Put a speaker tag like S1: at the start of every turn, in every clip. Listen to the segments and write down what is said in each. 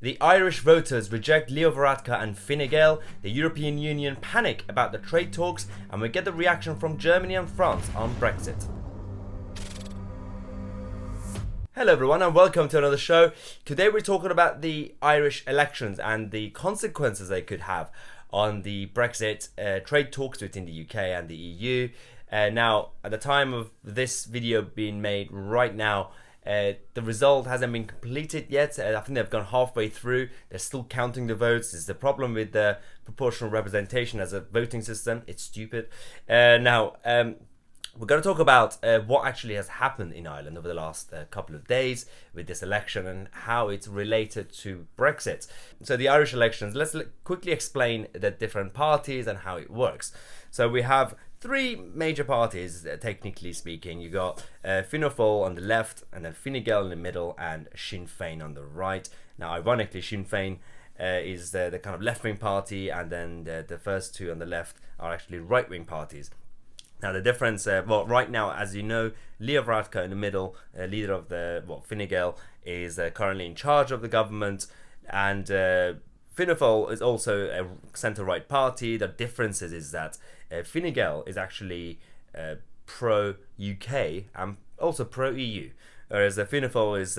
S1: The Irish voters reject Leo Varadkar and Fine Gael, the European Union panic about the trade talks, and we get the reaction from Germany and France on Brexit. Hello everyone and welcome to another show. Today we're talking about the Irish elections and the consequences they could have on the Brexit trade talks between the UK and the EU. Now, at the time of this video being made right now, the result hasn't been completed yet. I think they've gone halfway through. They're still counting the votes. There's the problem with the proportional representation as a voting system. It's stupid. We're going to talk about what actually has happened in Ireland over the last couple of days with this election and how it's related to Brexit. So the Irish elections, let's quickly explain the different parties and how it works. So we have three major parties, technically speaking. You got Fianna Fáil on the left, and then Fine Gael in the middle, and Sinn Fein on the right. Now, ironically, Sinn Fein is the kind of left-wing party, and then the first two on the left are actually right-wing parties. Now, the difference, right now, as you know, Leo Varadkar in the middle, leader of the Fine Gael, is currently in charge of the government, and Fianna Fáil is also a centre-right party. The difference is that Fine Gael is actually pro-UK and also pro-EU, whereas Fianna Fáil is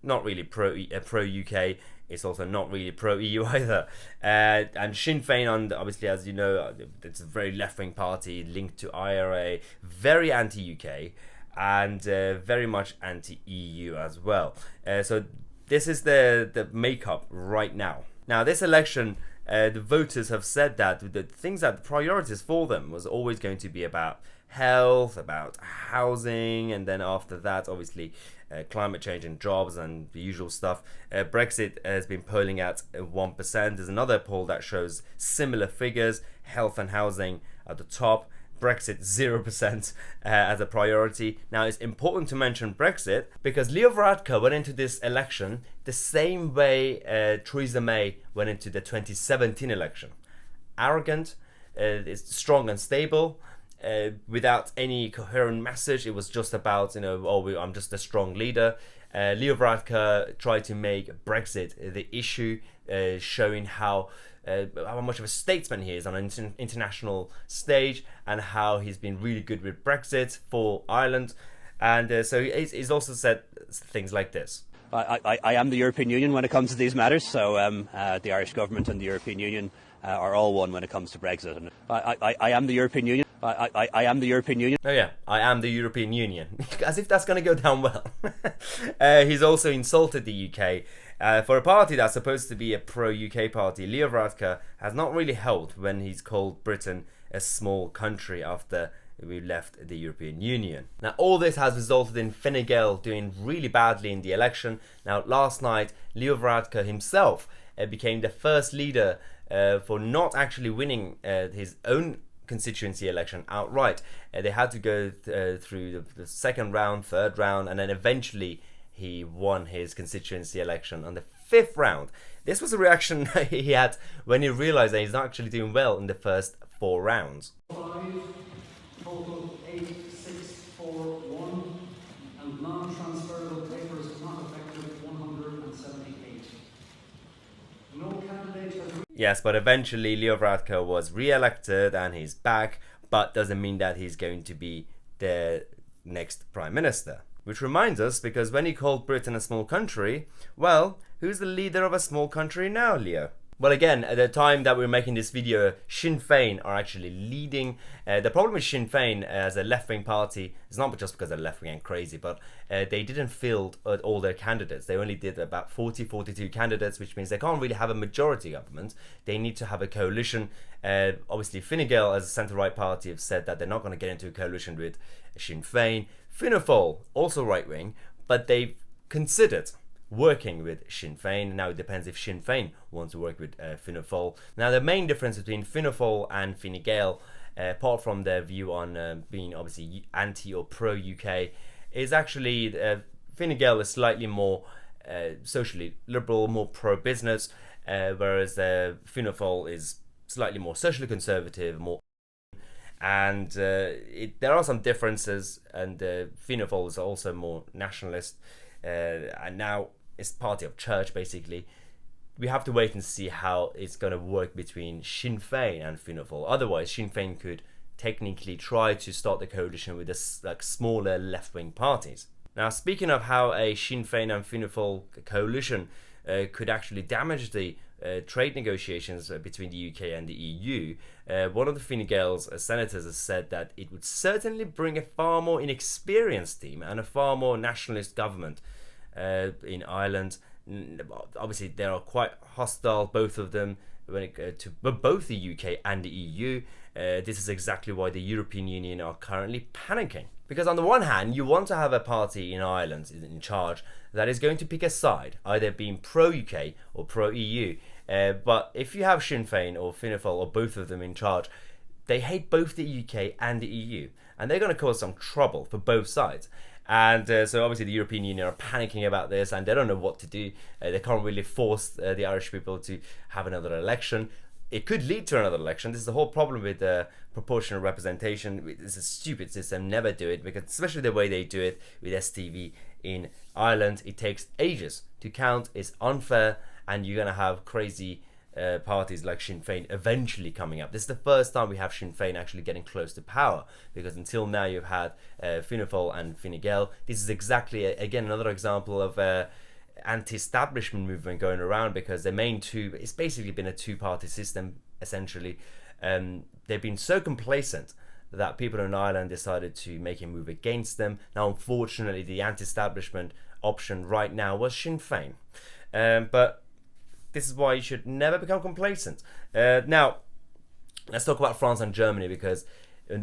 S1: not really pro-UK. It's also not really pro-EU either. And Sinn Fein, obviously, as you know, it's a very left-wing party linked to IRA, very anti-UK, and very much anti-EU as well. So this is the makeup right now. Now, this election, the voters have said that the things that the priorities for them was always going to be about health, about housing, and then after that, obviously, climate change and jobs and the usual stuff. Brexit has been polling at 1%. There's another poll that shows similar figures, health and housing at the top. Brexit 0% as a priority. Now, it's important to mention Brexit because Leo Varadkar went into this election the same way Theresa May went into the 2017 election. Arrogant, it's strong and stable, without any coherent message. It was just about, I'm just a strong leader. Leo Varadkar tried to make Brexit the issue, showing how much of a statesman he is on an international stage and how he's been really good with Brexit for Ireland. And so he's also said things like this.
S2: I am the European Union when it comes to these matters, so the Irish government and the European Union are all one when it comes to Brexit. And I am the European Union. I am the European Union.
S1: Oh yeah, I am the European Union. As if that's going to go down well. He's also insulted the UK. For a party that's supposed to be a pro-UK party, Leo Varadkar has not really helped when he's called Britain a small country after we left the European Union. Now, all this has resulted in Fine Gael doing really badly in the election. Now, last night, Leo Varadkar himself became the first leader for not actually winning his own constituency election outright. They had to go through the second round, third round, and then eventually he won his constituency election on the fifth round. This was a reaction he had when he realized that he's not actually doing well in the first four rounds.
S3: 5, total 8, 6, 4, 1, and non-transferable papers not effective 178. No candidate has...
S1: Yes, but eventually Leo Varadkar was re-elected and he's back, but doesn't mean that he's going to be the next Prime Minister. Which reminds us, because when he called Britain a small country, well, who's the leader of a small country now, Leo? Well, again, at the time that we're making this video, Sinn Fein are actually leading. The problem with Sinn Fein as a left-wing party is not just because they're left-wing and crazy, but they didn't field all their candidates. They only did about 42 candidates, which means they can't really have a majority government. They need to have a coalition. Obviously, Fine Gael, as a centre-right party, have said that they're not going to get into a coalition with Sinn Fein. Fianna Fáil, also right-wing, but they've considered working with Sinn Fein. Now it depends if Sinn Fein wants to work with Fianna Fáil. Now the main difference between Fianna Fáil and Fine Gael, apart from their view on being obviously anti or pro-UK, is actually Fine Gael is slightly more socially liberal, more pro-business, whereas Fianna Fáil is slightly more socially conservative, more. And there are some differences, and Fianna Fáil is also more nationalist, and now it's party of church basically. we have to wait and see how it's going to work between Sinn Fein and Fianna Fáil. Otherwise, Sinn Fein could technically try to start the coalition with smaller left-wing parties. Now, speaking of how a Sinn Fein and Fianna Fáil coalition could actually damage the trade negotiations between the UK and the EU, one of the Fine Gael's senators has said that it would certainly bring a far more inexperienced team and a far more nationalist government in Ireland. Obviously, they are quite hostile, both of them, when it to both the UK and the EU. This is exactly why the European Union are currently panicking. Because on the one hand, you want to have a party in Ireland in charge that is going to pick a side, either being pro-UK or pro-EU. But if you have Sinn Fein or Fianna Fáil or both of them in charge, they hate both the UK and the EU. And they're going to cause some trouble for both sides. And so obviously the European Union are panicking about this, and they don't know what to do. They can't really force the Irish people to have another election. It could lead to another election. This is the whole problem with proportional representation. It's a stupid system. Never do it, because especially the way they do it with STV in Ireland, it takes ages to count. It's unfair, and you're gonna have crazy parties like Sinn Fein eventually coming up. This is the first time we have Sinn Fein actually getting close to power, because until now you've had Fianna Fáil and Fine Gael. This is exactly again another example of anti-establishment movement going around, because the main two, it's basically been a two-party system essentially. They've been so complacent that people in Ireland decided to make a move against them. Now unfortunately the anti-establishment option right now was Sinn Fein, but this is why you should never become complacent. Now, let's talk about France and Germany, because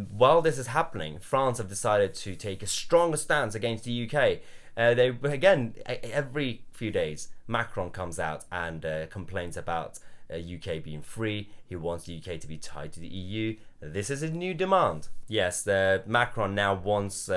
S1: while this is happening, France have decided to take a stronger stance against the UK. They again, every few days, Macron comes out and complains about UK being free. He wants the UK to be tied to the EU. This is a new demand. Yes, Macron now wants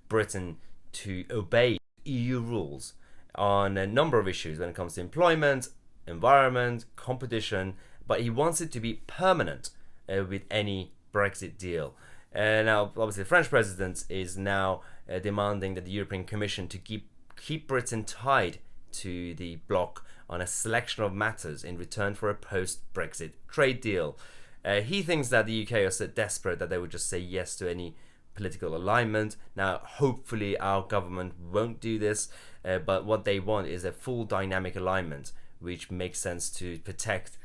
S1: Britain to obey EU rules on a number of issues when it comes to employment, environment, competition, but he wants it to be permanent with any Brexit deal. Now, obviously, the French president is now demanding that the European Commission to keep Britain tied to the bloc on a selection of matters in return for a post-Brexit trade deal. He thinks that the UK are so desperate that they would just say yes to any political alignment. Now, hopefully, our government won't do this, but what they want is a full dynamic alignment, which makes sense to protect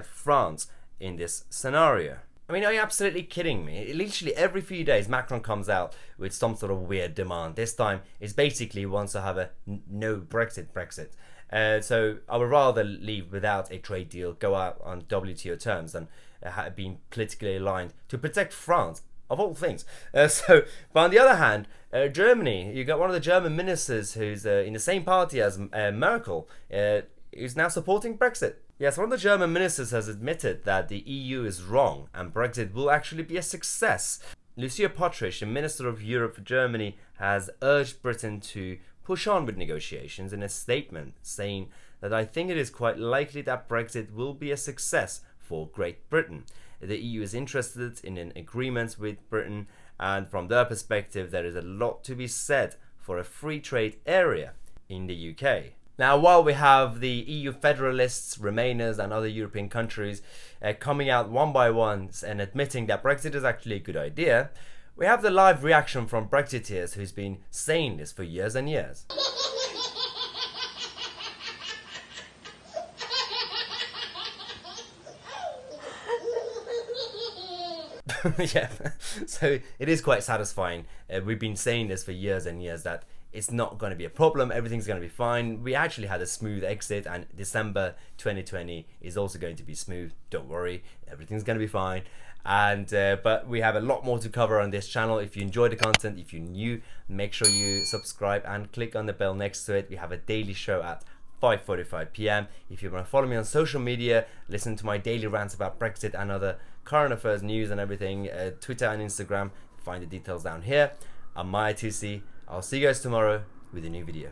S1: France in this scenario. I mean, are you absolutely kidding me? Literally every few days, Macron comes out with some sort of weird demand. This time, it's basically wants to have a no Brexit. So I would rather leave without a trade deal, go out on WTO terms, than being politically aligned to protect France, of all things. But on the other hand, Germany, you got one of the German ministers who's in the same party as Merkel, who's now supporting Brexit. Yes, one of the German ministers has admitted that the EU is wrong and Brexit will actually be a success. Lucia Pottrich, the Minister of Europe for Germany, has urged Britain to push on with negotiations in a statement, saying that I think it is quite likely that Brexit will be a success for Great Britain. The EU is interested in an agreement with Britain, and from their perspective there is a lot to be said for a free trade area in the UK. Now, while we have the EU Federalists, Remainers and other European countries coming out one by one and admitting that Brexit is actually a good idea, we have the live reaction from Brexiteers who's been saying this for years and years. Yeah, so it is quite satisfying. We've been saying this for years and years, that it's not going to be a problem, everything's going to be fine. We actually had a smooth exit, and December 2020 is also going to be smooth. Don't worry, everything's going to be fine. And but we have a lot more to cover on this channel. If you enjoy the content, if you're new, make sure you subscribe and click on the bell next to it. We have a daily show at 5:45 p.m. If you want to follow me on social media, listen to my daily rants about Brexit and other current affairs news and everything, Twitter and Instagram, find the details down here. I'm Tousi. I'll see you guys tomorrow with a new video.